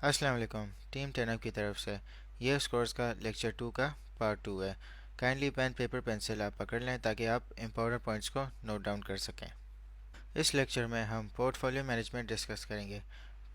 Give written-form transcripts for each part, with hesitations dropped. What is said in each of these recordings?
अस्सलाम वालेकुम। टीम 10 की तरफ से ये स्कोर्स का लेक्चर 2 का पार्ट 2 है। काइंडली पेन पेपर पेंसिल आप पकड़ लें ताकि आप इंपॉर्टेंट पॉइंट्स को नोट डाउन कर सकें। इस लेक्चर में हम पोर्टफोलियो मैनेजमेंट डिस्कस करेंगे।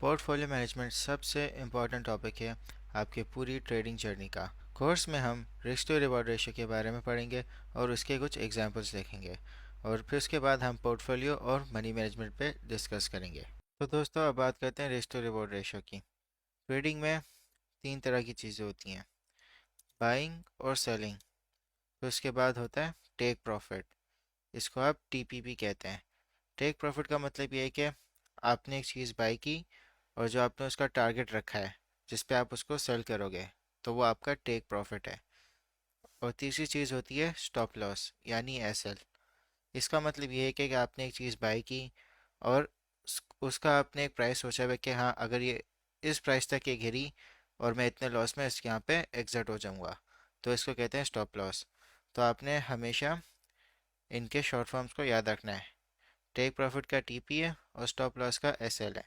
पोर्टफोलियो मैनेजमेंट सबसे इम्पॉर्टेंट टॉपिक है आपके पूरी ट्रेडिंग जर्नी का। कोर्स में हम रिस्क टू रिवॉर्ड रेशियो के बारे में पढ़ेंगे और उसके कुछ एग्जांपल्स देखेंगे, और फिर उसके बाद हम पोर्टफोलियो और मनी मैनेजमेंट पे डिस्कस करेंगे। तो दोस्तों, अब बात करते हैं रिस्क टू रिवॉर्ड रेशियो की। ट्रेडिंग में तीन तरह की चीज़ें होती हैं, बाइंग और सेलिंग। तो इसके बाद होता है टेक प्रॉफिट। इसको आप टीपीपी कहते हैं। टेक प्रॉफिट का मतलब ये है कि आपने एक चीज़ बाई की और जो आपने उसका टारगेट रखा है जिस पे आप उसको सेल करोगे, तो वो आपका टेक प्रॉफिट है। और तीसरी चीज़ होती है स्टॉप लॉस यानी एसएल। इसका मतलब ये है कि आपने एक चीज़ बाई की और उसका आपने एक प्राइस सोचा हुआ है कि हाँ, अगर ये इस प्राइस तक ये गिरी और मैं इतने लॉस में इसके यहाँ पे एग्जिट हो जाऊंगा, तो इसको कहते हैं स्टॉप लॉस। तो आपने हमेशा इनके शॉर्ट फॉर्म्स को याद रखना है। टेक प्रॉफिट का टीपी है और स्टॉप लॉस का एसएल है।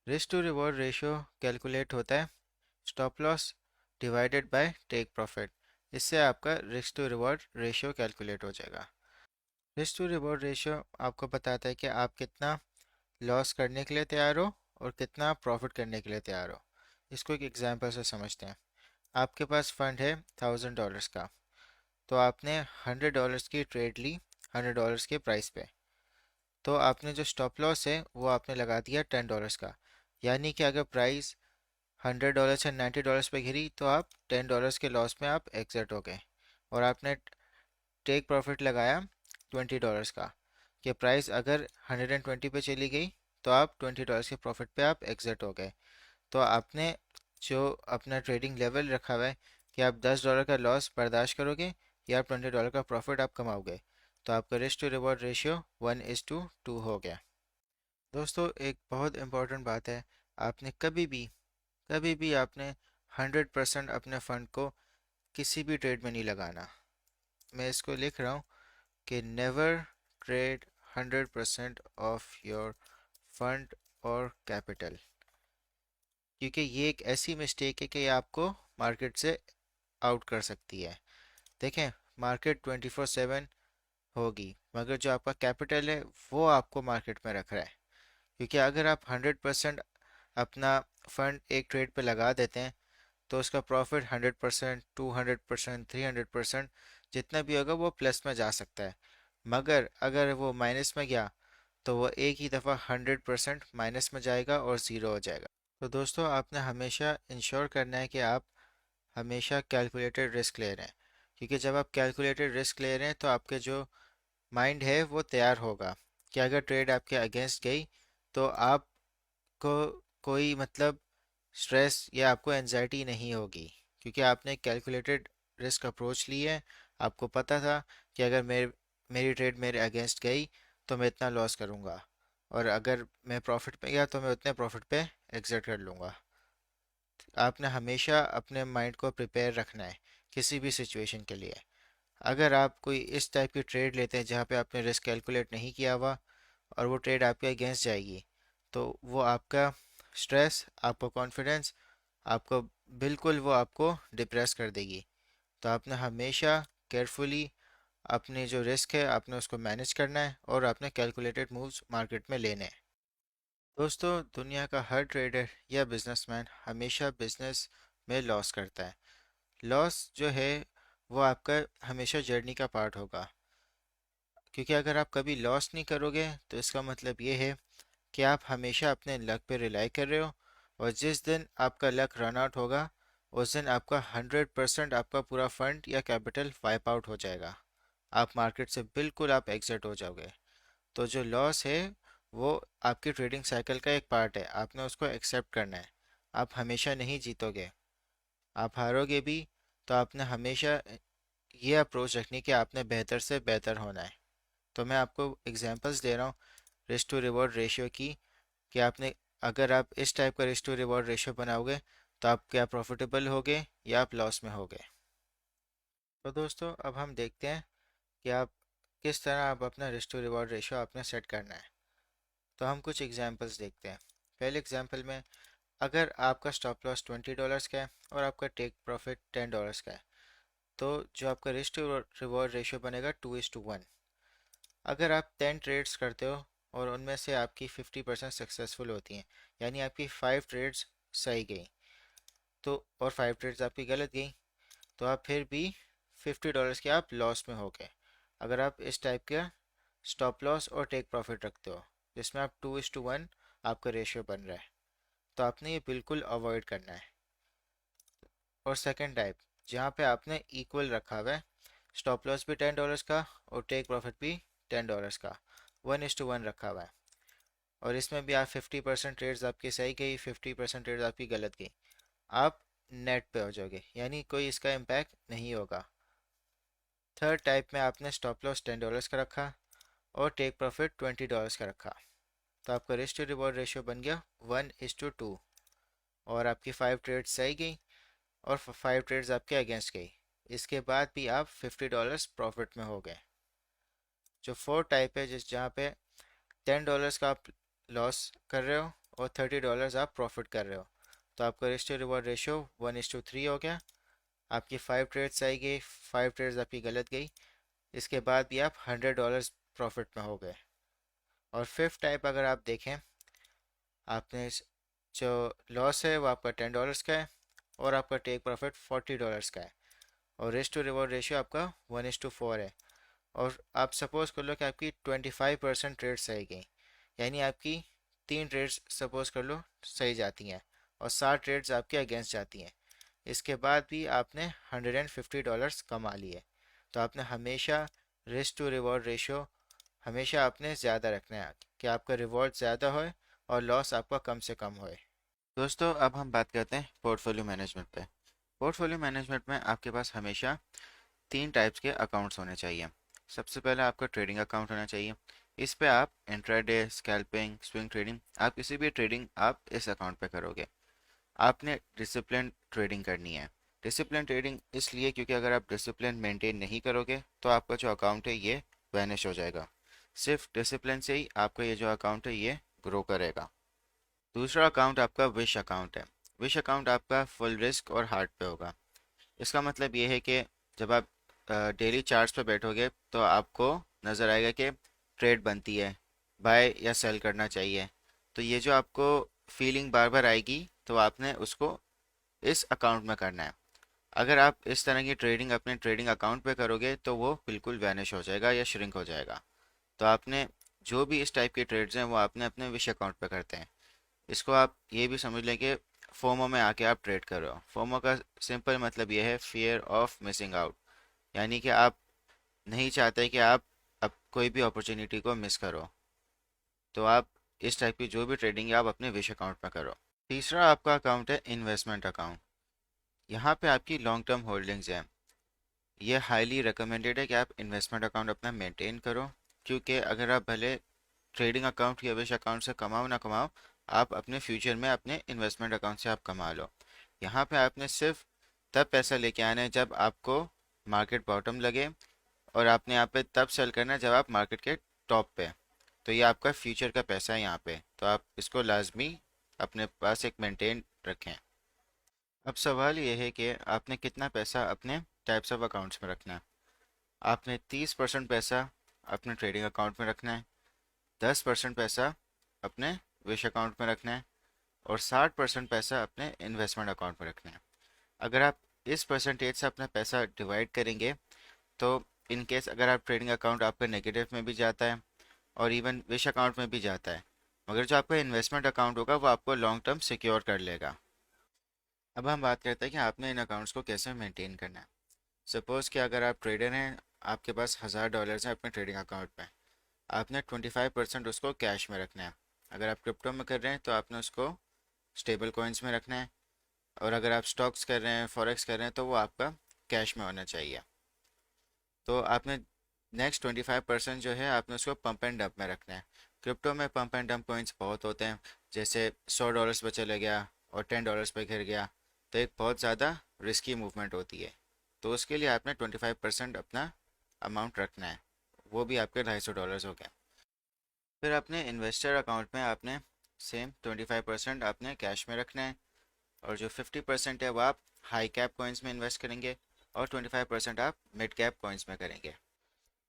Risk to reward ratio calculate होता है stop loss divided by take profit. इससे आपका risk to reward ratio calculate हो जाएगा। रिस्क टू रिवॉर्ड रेशियो आपको बताता है कि आप कितना लॉस करने के लिए तैयार हो और कितना प्रॉफिट करने के लिए तैयार हो। इसको एक एग्जांपल से समझते हैं। आपके पास फंड है $1000 का, तो आपने $100 की ट्रेड ली $100 के प्राइस पे। तो आपने जो स्टॉप लॉस है वो आपने लगा दिया $10 का। यानी कि अगर प्राइस $100 से $90 पे गिरी तो आप $10 के लॉस में आप एग्जिट हो गए। और आपने टेक प्रॉफिट लगाया $20 का, कि प्राइस अगर 120 पे चली गई तो आप $20 के प्रॉफिट पे आप एग्जिट हो गए। तो आपने जो अपना ट्रेडिंग लेवल रखा हुआ है कि आप $10 का लॉस बर्दाश्त करोगे या आप $20 का प्रॉफिट आप कमाओगे, तो आपका रिस्क टू रिवॉर्ड रेशियो 1:2 हो गया। दोस्तों, एक बहुत इंपॉर्टेंट बात है, आपने कभी भी आपने 100% अपने फंड को किसी भी ट्रेड में नहीं लगाना। मैं इसको लिख रहा हूँ कि never trade 100% of your fund और कैपिटल, क्योंकि ये एक ऐसी मिस्टेक है कि ये आपको मार्केट से आउट कर सकती है। देखें, मार्केट 24/7 होगी, मगर जो आपका कैपिटल है वो आपको मार्केट में रख रहा है। क्योंकि अगर आप 100% अपना फंड एक ट्रेड पे लगा देते हैं तो उसका प्रॉफिट 100%, 200%, 300% जितना भी होगा वो प्लस में जा सकता है। मगर अगर वो माइनस में गया तो वो एक ही दफ़ा 100% माइनस में जाएगा और ज़ीरो हो जाएगा। तो दोस्तों, आपने हमेशा इंश्योर करना है कि आप हमेशा कैलकुलेटेड रिस्क ले रहे हैं। क्योंकि जब आप कैलकुलेटेड रिस्क ले रहे हैं तो आपके जो माइंड है वो तैयार होगा कि अगर ट्रेड आपके अगेंस्ट गई तो आपको कोई मतलब स्ट्रेस या आपको एनजाइटी नहीं होगी, क्योंकि आपने कैलकुलेटेड रिस्क अप्रोच ली है। आपको पता था कि अगर मेरी ट्रेड मेरे अगेंस्ट गई तो मैं इतना लॉस करूंगा, और अगर मैं प्रॉफिट पे गया तो मैं उतने प्रॉफिट पे एग्जिट कर लूंगा। आपने हमेशा अपने माइंड को प्रिपेयर रखना है किसी भी सिचुएशन के लिए। अगर आप कोई इस टाइप की ट्रेड लेते हैं जहाँ पे आपने रिस्क कैलकुलेट नहीं किया हुआ और वो ट्रेड आपके अगेंस्ट जाएगी, तो वो आपका स्ट्रेस, आपका कॉन्फिडेंस, आपको बिल्कुल वो आपको डिप्रेस कर देगी। तो आपने हमेशा केयरफुली अपने जो रिस्क है आपने उसको मैनेज करना है और आपने कैलकुलेटेड मूव्स मार्केट में लेने हैं। दोस्तों, दुनिया का हर ट्रेडर या बिजनेसमैन हमेशा बिजनेस में लॉस करता है। लॉस जो है वो आपका हमेशा जर्नी का पार्ट होगा। क्योंकि अगर आप कभी लॉस नहीं करोगे तो इसका मतलब ये है कि आप हमेशा अपने लक पे रिलाई कर रहे हो, और जिस दिन आपका लक रन आउट होगा उस दिन आपका 100% आपका पूरा फंड या कैपिटल वाइप आउट हो जाएगा। आप मार्केट से बिल्कुल आप एग्जिट हो जाओगे। तो जो लॉस है वो आपकी ट्रेडिंग साइकिल का एक पार्ट है, आपने उसको एक्सेप्ट करना है। आप हमेशा नहीं जीतोगे, आप हारोगे भी। तो आपने हमेशा ये अप्रोच रखनी कि आपने बेहतर से बेहतर होना है। तो मैं आपको एग्जांपल्स दे रहा हूँ रिस्क टू रिवॉर्ड रेशियो की, कि आपने अगर आप इस टाइप का रिस्क टू रिवॉर्ड रेशियो बनाओगे तो आप क्या प्रॉफिटेबल होगे या आप लॉस में होगे। तो दोस्तों, अब हम देखते हैं कि आप किस तरह आप अपना रिस्क टू रिवॉर्ड रेशियो आपने सेट करना है। तो हम कुछ एग्जांपल्स देखते हैं। पहले एग्जांपल में अगर आपका स्टॉप लॉस $20 का है और आपका टेक प्रॉफिट $10 का है, तो जो आपका रिस्क टू रिवॉर्ड रेशियो बनेगा 2:1। अगर आप 10 ट्रेड्स करते हो और उनमें से आपकी 50% सक्सेसफुल होती हैं, यानी आपकी 5 ट्रेड्स सही गई, तो और 5 ट्रेड्स आपकी गलत गई, तो आप फिर भी $50 के आप लॉस में हो गए। अगर आप इस टाइप का स्टॉप लॉस और टेक प्रॉफिट रखते हो जिसमें आप 2:1 आपका रेशियो बन रहा है, तो आपने ये बिल्कुल अवॉइड करना है। और सेकंड टाइप, जहाँ पे आपने इक्वल रखा हुआ है, स्टॉप लॉस भी $10 का और टेक प्रॉफिट भी $10 का, 1:1 रखा हुआ है, और इसमें भी आप 50% ट्रेड्स आपकी सही गई, 50% ट्रेड्स आपकी गलत गई, आप नेट पे हो जाओगे, यानी कोई इसका इम्पैक्ट नहीं होगा। थर्ड टाइप में आपने स्टॉप लॉस $10 का रखा और टेक प्रॉफिट $20 का रखा, तो आपका रिस्क टू रिवॉर्ड रेशियो बन गया 1:2, और आपकी 5 ट्रेड्स सही गई और 5 ट्रेड्स आपके अगेंस्ट गई, इसके बाद भी आप $50 प्रॉफिट में हो गए। जो फोर्थ टाइप है, जिस जहाँ पे $10 का आप लॉस कर रहे हो और $30 आप प्रॉफिट कर रहे हो, तो आपका रिस्क टू रिवॉर्ड रेशियो 1:3 हो गया। आपकी 5 ट्रेड्स सही गई, 5 ट्रेड्स आपकी गलत गई, इसके बाद भी आप $100 प्रॉफिट में हो गए। और फिफ्थ टाइप अगर आप देखें, आपने जो लॉस है वो आपका $10 का है और आपका टेक प्रॉफिट $40 का है, और रिस्क टू रिवॉर्ड रेशियो आपका 1:4 है, और आप सपोज कर लो कि आपकी 25% ट्रेड सही गई, यानी आपकी 3 ट्रेड्स सपोज कर लो सही जाती हैं और 60 ट्रेड्स आपके अगेंस्ट जाती हैं, इसके बाद भी आपने $150 कमा लिए। तो आपने हमेशा रिस्क टू रिवॉर्ड रेशियो हमेशा आपने ज़्यादा रखना है कि आपका रिवॉर्ड ज़्यादा होए और लॉस आपका कम से कम होए। दोस्तों, अब हम बात करते हैं पोर्टफोलियो मैनेजमेंट पे। पोर्टफोलियो मैनेजमेंट में आपके पास हमेशा 3 टाइप्स के अकाउंट्स होने चाहिए। सबसे पहले आपका ट्रेडिंग अकाउंट होना चाहिए। इस पे आप इंट्राडे, स्कैल्पिंग, स्विंग ट्रेडिंग, आप किसी भी ट्रेडिंग आप इस अकाउंट पे करोगे। आपने डिसिप्लिन ट्रेडिंग करनी है। डिसिप्लिन ट्रेडिंग इसलिए क्योंकि अगर आप डिसिप्लिन मेंटेन नहीं करोगे तो आपका जो अकाउंट है ये वैनिश हो जाएगा। सिर्फ डिसिप्लिन से ही आपका ये जो अकाउंट है ये ग्रो करेगा। दूसरा अकाउंट आपका विश अकाउंट है। विश अकाउंट आपका फुल रिस्क और हार्ड पे होगा। इसका मतलब ये है कि जब आप डेली चार्ट्स पे बैठोगे तो आपको नज़र आएगा कि ट्रेड बनती है, बाय या सेल करना चाहिए। तो ये जो आपको फीलिंग बार बार आएगी, तो आपने उसको इस अकाउंट में करना है। अगर आप इस तरह की ट्रेडिंग अपने ट्रेडिंग अकाउंट पे करोगे तो वो बिल्कुल वैनिश हो जाएगा या श्रिंक हो जाएगा। तो आपने जो भी इस टाइप के ट्रेड्स हैं वो आपने अपने विश अकाउंट पे करते हैं। इसको आप ये भी समझ लें कि फोमो में आके आप ट्रेड कर रहे हो। फोमो का सिंपल मतलब ये है फियर ऑफ मिसिंग आउट, यानी कि आप नहीं चाहते कि आप अब कोई भी अपॉर्चुनिटी को मिस करो। तो आप इस टाइप की जो भी ट्रेडिंग है आप अपने विश अकाउंट में करो। तीसरा आपका अकाउंट है इन्वेस्टमेंट अकाउंट। यहाँ पे आपकी लॉन्ग टर्म होल्डिंग्स हैं। ये हाईली रिकमेंडेड है कि आप इन्वेस्टमेंट अकाउंट अपना मेंटेन करो, क्योंकि अगर आप भले ट्रेडिंग अकाउंट या विश अकाउंट से कमाओ ना कमाओ, आप अपने फ्यूचर में अपने इन्वेस्टमेंट अकाउंट से आप कमा लो। यहाँ पे आपने सिर्फ तब पैसा लेके आना है जब आपको मार्केट बॉटम लगे, और आपने यहाँ पे तब सेल करना है जब आप मार्केट के टॉप पे। तो ये आपका फ्यूचर का पैसा है यहाँ पे, तो आप इसको लाजमी अपने पास एक मेंटेन रखें। अब सवाल ये है कि आपने कितना पैसा अपने टाइप्स ऑफ अकाउंट्स में रखना है। आपने 30% पैसा अपने ट्रेडिंग अकाउंट में रखना है, 10% पैसा अपने विश अकाउंट में रखना है, और 60% पैसा अपने इन्वेस्टमेंट अकाउंट में रखना है। अगर आप इस परसेंटेज से अपना पैसा डिवाइड करेंगे, तो इन केस अगर आप ट्रेडिंग अकाउंट आपका नेगेटिव में भी जाता है और इवन विश अकाउंट में भी जाता है, मगर जो आपका इन्वेस्टमेंट अकाउंट होगा वो आपको लॉन्ग टर्म सिक्योर कर लेगा। अब हम बात करते हैं कि आपने इन अकाउंट्स को कैसे मेंटेन करना है। सपोज़ कि अगर आप ट्रेडर हैं, आपके पास $1000 हैं अपने ट्रेडिंग अकाउंट में, आपने 25% उसको कैश में रखना है। अगर आप क्रिप्टो में कर रहे हैं तो आपने उसको स्टेबल कॉइन्स में रखना है, और अगर आप स्टॉक्स कर रहे हैं, फॉरेक्स कर रहे हैं, तो वो आपका कैश में होना चाहिए। तो आपने नेक्स्ट 25% जो है आपने उसको पंप एंड डंप में रखना है। क्रिप्टो में पंप एंड डंप कॉइन्स बहुत होते हैं, जैसे $100 पे चले गया और $10 पे गिर गया, तो एक बहुत ज़्यादा रिस्की मूवमेंट होती है। तो उसके लिए आपने 25% अपना अमाउंट रखना है, वो भी आपके $250 हो गया। फिर अपने इन्वेस्टर अकाउंट में आपने सेम 25% आपने कैश में रखना है, और जो 50% है वो आप हाई कैप कॉइन्स में इन्वेस्ट करेंगे, और 25% आप मिड कैप कॉइन्स में करेंगे।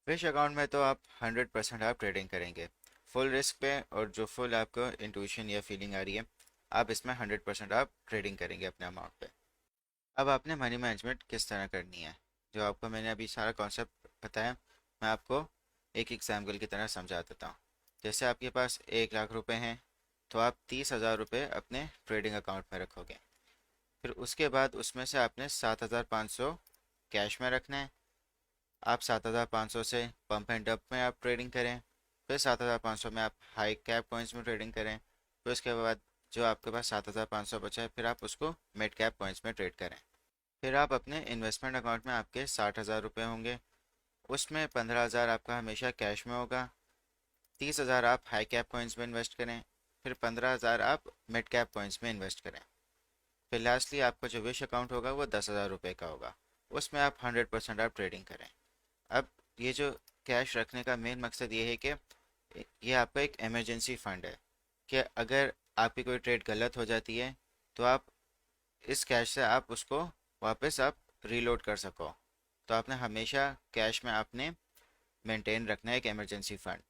फिश अकाउंट में तो आप 100% आप ट्रेडिंग करेंगे फुल रिस्क पे, और जो फुल आपको इंट्यूशन या फीलिंग आ रही है, आप इसमें 100% आप ट्रेडिंग करेंगे अपने अमाउंट पे। अब आपने मनी मैनेजमेंट किस तरह करनी है, जो आपको मैंने अभी सारा कॉन्सेप्ट बताया, मैं आपको एक एग्जाम्पल की तरह समझा देता हूँ। जैसे आपके पास 1 लाख रुपए हैं, तो आप 30,000 रुपये अपने ट्रेडिंग अकाउंट में रखोगे। फिर उसके बाद उसमें से आपने 7,500 कैश में रखना है। आप 7,500 से पंप एंड डंप में आप ट्रेडिंग करें। फिर 7,500 में आप हाई कैप कॉइन्स में ट्रेडिंग करें। फिर उसके बाद जो आपके पास 7,500 बचा है, फिर आप उसको मिड कैप कॉइन्स में ट्रेड करें। फिर आप अपने इन्वेस्टमेंट अकाउंट में आपके 60,000 रुपये होंगे, उसमें 15,000 आपका हमेशा कैश में होगा। 30,000 आप हाई कैप कॉइन्स में इन्वेस्ट करें। फिर 15,000 आप मिड कैप कॉइन्स में इन्वेस्ट करें। फिर लास्टली आपका जो विश अकाउंट होगा वो 10,000 रुपये का होगा, उसमें आप 100% आप ट्रेडिंग करें। अब ये जो कैश रखने का मेन मकसद ये है कि ये आपका एक इमरजेंसी फंड है, कि अगर आपकी कोई ट्रेड गलत हो जाती है, तो आप इस कैश से आप उसको वापस आप रीलोड कर सको। तो आपने हमेशा कैश में आपने मेंटेन रखना है एक इमरजेंसी फंड।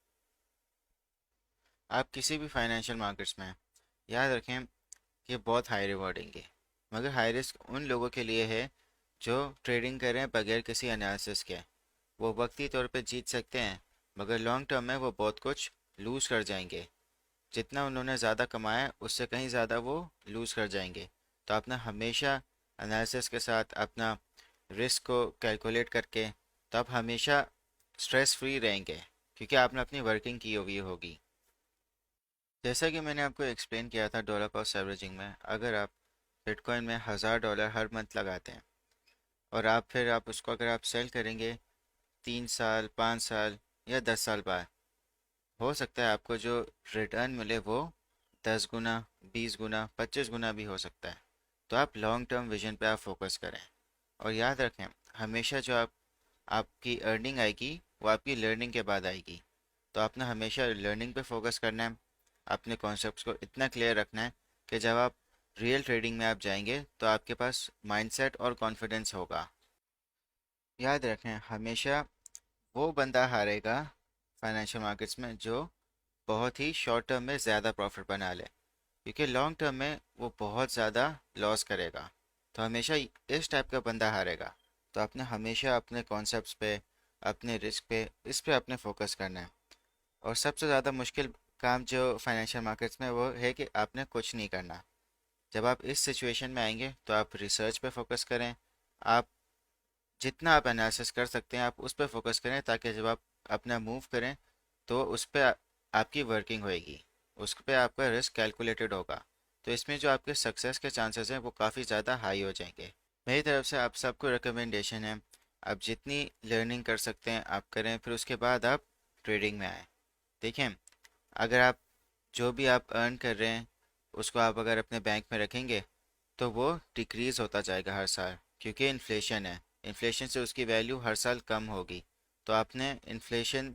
आप किसी भी फाइनेंशियल मार्केट्स में याद रखें कि बहुत हाई रिवॉर्डिंग है, मगर हाई रिस्क उन लोगों के लिए है जो ट्रेडिंग कर रहे हैं बगैर किसी एनालिसिस के। वो वक्ती तौर पे जीत सकते हैं, मगर लॉन्ग टर्म में वो बहुत कुछ लूज़ कर जाएंगे। जितना उन्होंने ज़्यादा कमाया है, उससे कहीं ज़्यादा वो लूज़ कर जाएंगे। तो आपने हमेशा एनालिसिस के साथ अपना रिस्क को कैलकुलेट करके, तो आप हमेशा स्ट्रेस फ्री रहेंगे, क्योंकि आपने अपनी वर्किंग की हुई होगी। जैसा कि मैंने आपको एक्सप्लेन किया था डॉलर कॉस्ट एवरेजिंग में, अगर आप बिटकॉइन में $1,000 हर मंथ लगाते हैं, और आप फिर आप उसको अगर आप सेल करेंगे 3 साल 5 साल या 10 साल बाद, हो सकता है आपको जो रिटर्न मिले वो 10 गुना, 20 गुना, 25 गुना भी हो सकता है। तो आप लॉन्ग टर्म विजन पे आप फोकस करें, और याद रखें हमेशा जो आपकी अर्निंग आएगी वो आपकी लर्निंग के बाद आएगी। तो आपने हमेशा लर्निंग पे फोकस करना है, अपने कॉन्सेप्ट्स को इतना क्लियर रखना है कि जब आप रियल ट्रेडिंग में आप जाएंगे तो आपके पास माइंडसेट और कॉन्फिडेंस होगा। याद रखें हमेशा वो बंदा हारेगा फाइनेंशियल मार्केट्स में जो बहुत ही शॉर्ट टर्म में ज़्यादा प्रॉफिट बना ले, क्योंकि लॉन्ग टर्म में वो बहुत ज़्यादा लॉस करेगा। तो हमेशा इस टाइप का बंदा हारेगा। तो आपने हमेशा अपने कॉन्सेप्ट्स पे, अपने रिस्क पे, इस पे आपने फोकस करना है। और सबसे ज़्यादा मुश्किल काम जो फाइनेंशियल मार्केट्स में वो है कि आपने कुछ नहीं करना। जब आप इस सिचुएशन में आएंगे तो आप रिसर्च पे फोकस करें। आप जितना आप एनालिसिस कर सकते हैं आप उस पर फोकस करें, ताकि जब आप अपना मूव करें तो उस पर आपकी वर्किंग होएगी, उस पर आपका रिस्क कैलकुलेटेड होगा। तो इसमें जो आपके सक्सेस के चांसेस हैं वो काफ़ी ज़्यादा हाई हो जाएंगे। मेरी तरफ से आप सबको रिकमेंडेशन है, आप जितनी लर्निंग कर सकते हैं आप करें, फिर उसके बाद आप ट्रेडिंग में आएँ। देखें, अगर आप जो भी आप अर्न कर रहे हैं उसको आप अगर अपने बैंक में रखेंगे तो वो डिक्रीज़ होता जाएगा हर साल, क्योंकि इन्फ्लेशन है। इन्फ्लेशन से उसकी वैल्यू हर साल कम होगी। तो आपने इन्फ्लेशन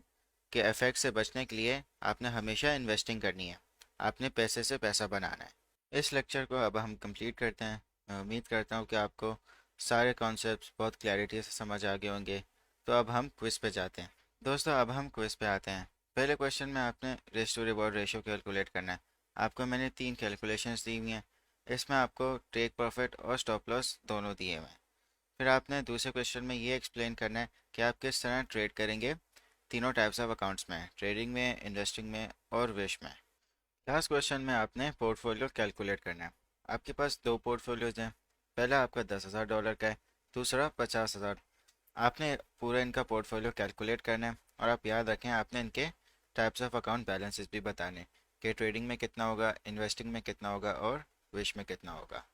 के इफेक्ट से बचने के लिए आपने हमेशा इन्वेस्टिंग करनी है, आपने पैसे से पैसा बनाना है। इस लेक्चर को अब हम कंप्लीट करते हैं। मैं उम्मीद करता हूँ कि आपको सारे कॉन्सेप्ट्स बहुत क्लैरिटी से समझ आ गए होंगे। तो अब हम क्विज़ पे जाते हैं। दोस्तों अब हम क्विज़ पे आते हैं। पहले क्वेश्चन में आपने risk to reward ratio calculate करना है। आपको मैंने 3 कैलकुलेशंस दी हुई हैं। इसमें आपको टेक प्रॉफिट और स्टॉप लॉस दोनों दिए हुए हैं। फिर आपने दूसरे क्वेश्चन में ये एक्सप्लेन करना है कि आप किस तरह ट्रेड करेंगे तीनों टाइप्स ऑफ अकाउंट्स में, ट्रेडिंग में, इन्वेस्टिंग में और विश में। लास्ट क्वेश्चन में आपने पोर्टफोलियो कैलकुलेट करना है। आपके पास दो पोर्टफोलियोज हैं, पहला आपका $10,000 का है, दूसरा 50,000। आपने पूरा इनका पोर्टफोलियो कैलकुलेट करना है, और आप याद रखें आपने इनके टाइप्स ऑफ अकाउंट बैलेंसेस भी बताने, कि ट्रेडिंग में कितना होगा, इन्वेस्टिंग में कितना होगा और विश में कितना होगा।